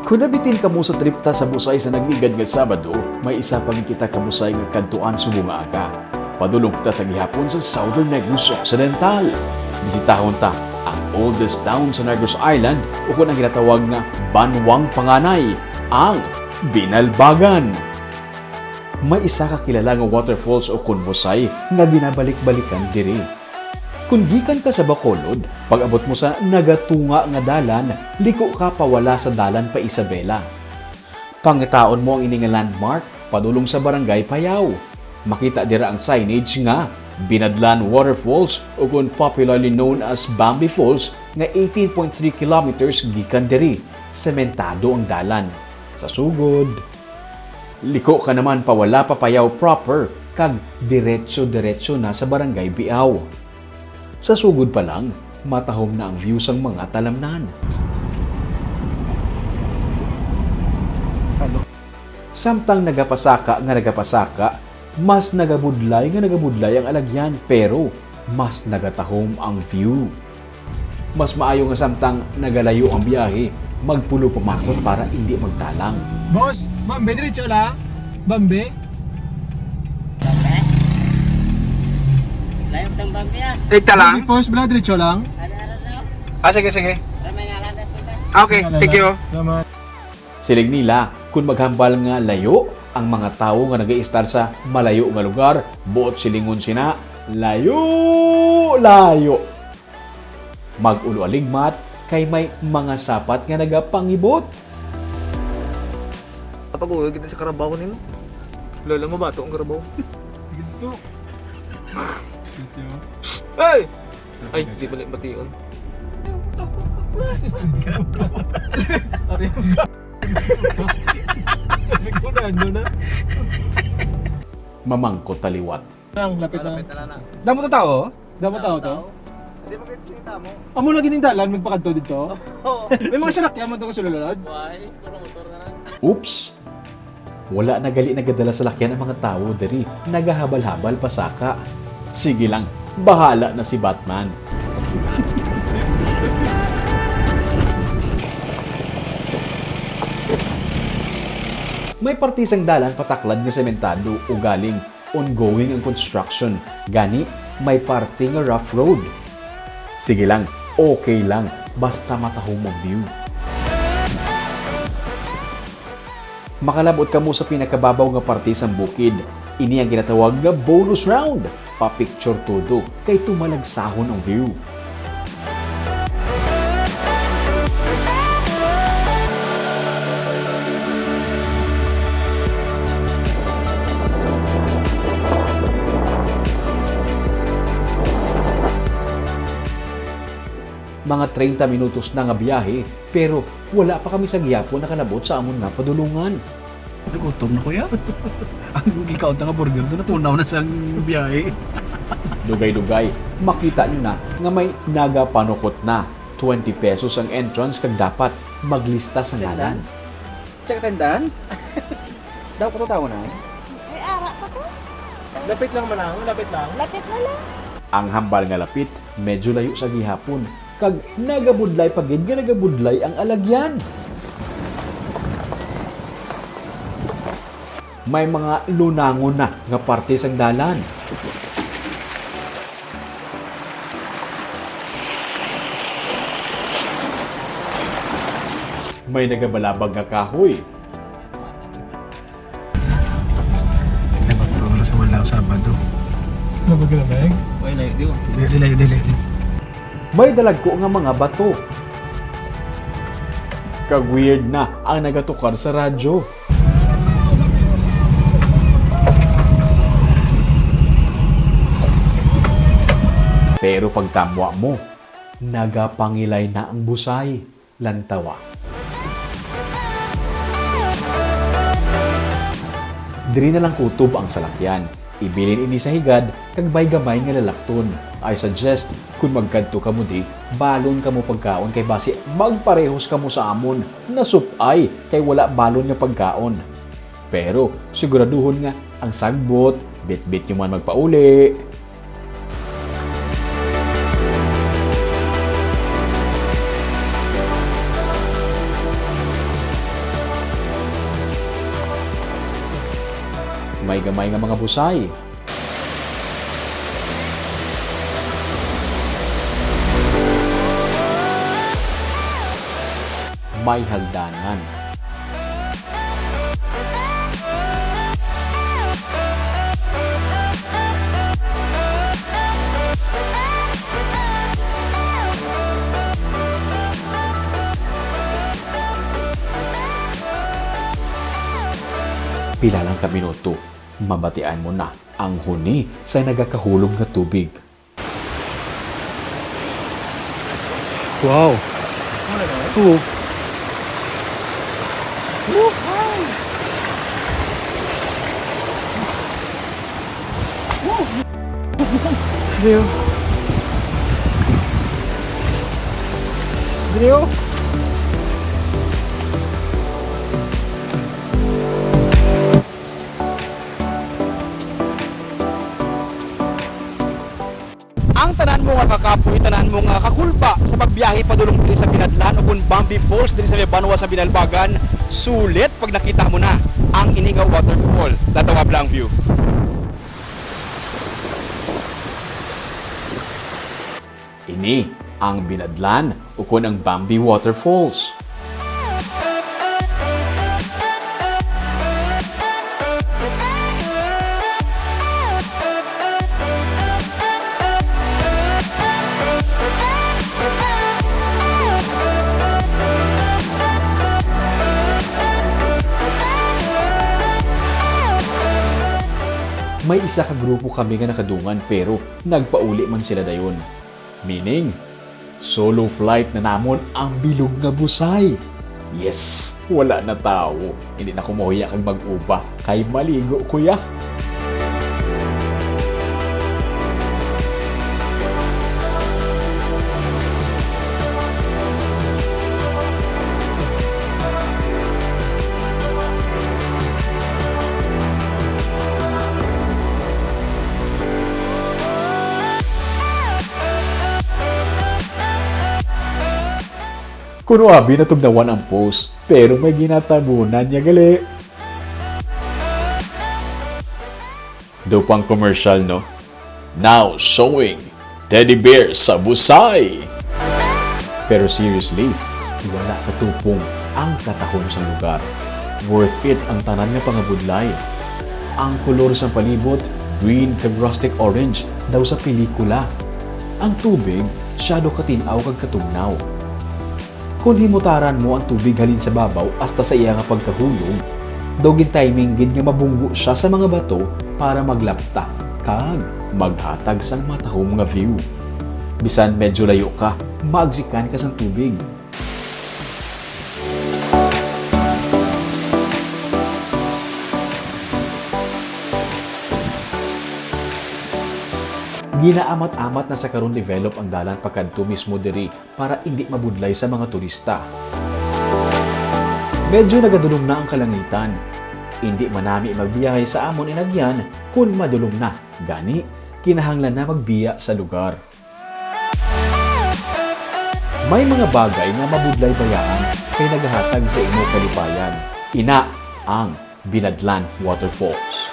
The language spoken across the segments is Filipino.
Kung nabitin ka mo sa trip ta sa busay sa nagligad nga Sabado, may isa pang kita kabusay nga kantuan subunga aga. Padulong kita sa gihapon sa Southern Negros Occidental. Bisitahon ta ang oldest town sa Negros Island o kung ang ginatawag nga Banwang Panganay, ang Binalbagan. May isa ka kilala nga waterfalls o kunbusay nga ginabalik-balikan diri. Kung gikan ka sa Bacolod, pag abot mo sa nagatunga nga dalan, liko ka pawala sa dalan pa Isabela. Pangitaon mo ang ini nga landmark, padulong sa barangay Payaw. Makita dira ang signage nga Binadlan Waterfalls o kung popularly known as Bambi Falls nga 18.3 kilometers gikan diri. Sementado ang dalan. Sa sugod, liko ka naman pawala pa Payaw proper kag diretso-diretso na sa barangay Biaw. Sa sugod pa lang, matahom na ang views ng mga talamnan. Samtang nagapasaka, mas nagabudlay ang alagyan, pero mas nagatahom ang view. Mas maayo nga samtang nagalayo ang biyahe, magpulo pamakot para hindi magtalang. Boss, Bambi, diretso lang. Bambi. Layo tang Bambi ah. Dito lang? First blood, diretso lang. Sige. Ramay nga lang dito. Okay, thank you. Salamat. Silig nila, kung maghambal nga layo, ang mga tao nga nag-i-star sa malayo nga lugar, buot silingon sina, layo. Mag-ulo aligmat, kay may mga sapat nga nagapangibot. Kapag uwi, kita sa karabaw nimo. Lola mo ba ito ang karabaw? Ginto. Ay! Ay, di balik bation. Mamangkot taliwat. Lapit na. na. Damo to tao? Damo tao to? Hindi mo kasi sinita mo. Amo lagi ning dalan magpakadto dito. May mga salakyan man to ka sulod. Why? Puro motor na lang. Oops! Wala na gali nagadala sa lakyan ang mga tao diri. Nagahabal-habal pasaka. Sige lang, bahala na si Batman. May partisang dalan pataklad nga sementado o galing ongoing ang construction. Gani, may parte nga rough road. Sige lang, okay lang, basta matahong ang view. Makalabot ka mo sa pinakababaw nga parte sa bukid. Ini ang ginatawag nga bonus round. Pa-picture todo, kay tumalagsahon ang view. Mga 30 minutos na nga biyahe, pero wala pa kami sa giyapon nakalabot sa amon nga padulungan. Nagutom na kuya. Ang gikaunt nga burger doon natunaw na sa biyahe. Dugay-dugay, makita nyo na nga may nagapanukot na. 20 pesos ang entrance kag dapat maglista sa ngalan. Check attendance. Daw ko tawo na. Ay ara pa to. Lapit lang man ako, lapit lang. Lapit na lang. Ang hambal nga lapit, medyo layo sa gihapon. Kag nagabudlay pagid nga nagabudlay ang alagyan. May mga lunangon na nga parte sang dalan. May nagabalabag nga kahoy. Nagpapuro na sa wala Sabado. Nabaglamig? Why like you? Dili. May dalagko nga mga bato. Kag-weird na ang nagatukar sa radyo. Pero pagtamwa mo, nagapangilay na ang busay. Lantawa. Diri na lang kutob ang salakyan. Ibilin ini sa higad, kag bay gamay nga lalakton. I suggest, kung magkadto ka mo di, balon ka mo pagkaon kay basi magparehos ka mo sa amon na supay kay wala balon nga pagkaon. Pero siguraduhon nga ang sagbot, bit-bit yung man magpauli. may gamay nga mga busay. May hagdanan. Pila lang ka minuto, mabatian mo na ang huni sa nagakahulog na tubig. Wow. Oo. Video. Video. Ang tanan mo nga kakapoy, tanan mo nga kakulba sa pagbiyahe padulong diri sa Binadlan o kung Bambi Falls diri sa Banwa sa Binalbagan, sulit pag nakita mo na ang Inigaw waterfall. Tatawab lang view. Ini ang Binadlan o kung ang Bambi Waterfalls. May isa ka grupo kami nga nakadungan pero nagpauli man sila dayon. Meaning, solo flight na namon ang bilog nga busay. Yes, wala na tao. Hindi na kumuhiya kang mag-uba kay maligo kuya. Kuno abi na tugnawan ang post, pero may ginatabunan niya gali. Do pang commercial, no? Now showing teddy bear sa busay. Pero seriously, wala katupong ang katahom sa lugar. Worth it ang tanan nga pangabudlay. Ang kolor sa palibot, green kag rustic orange daw sa pelikula. Ang tubig, shadow katinaw kag katugnaw. Kung himutaran mo ang tubig halin sa babaw hasta sa iya nga pagkahulog, dogin timing gid nga mabunggo siya sa mga bato para maglapta kag maghatag sang matahom nga view. Bisan medyo layo ka, maagsikan ka sa tubig. Ginaamat-amat na sa karon develop ang dalan pakadto mismo diri para hindi mabudlay sa mga turista. Medyo nagadulong na ang kalangitan. Hindi manami magbiyahe sa amon inagyan kung madulong na. Gani, kinahanglan na magbiya sa lugar. May mga bagay na mabudlay bayaan kay naghahatag sa imo kalipayan. Ina ang Binadlan Waterfalls.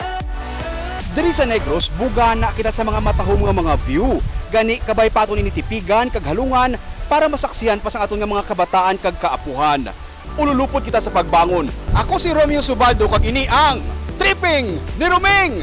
Diri sa Negros, buga na kita sa mga matahom nga mga view. Gani kabay paton ni tipigan kag halungan para masaksihan pa sa aton nga mga kabataan kag kaapuhan. Ululupod kita sa pagbangon. Ako si Romeo Subaldo kag ini ang Tripping ni Romeng.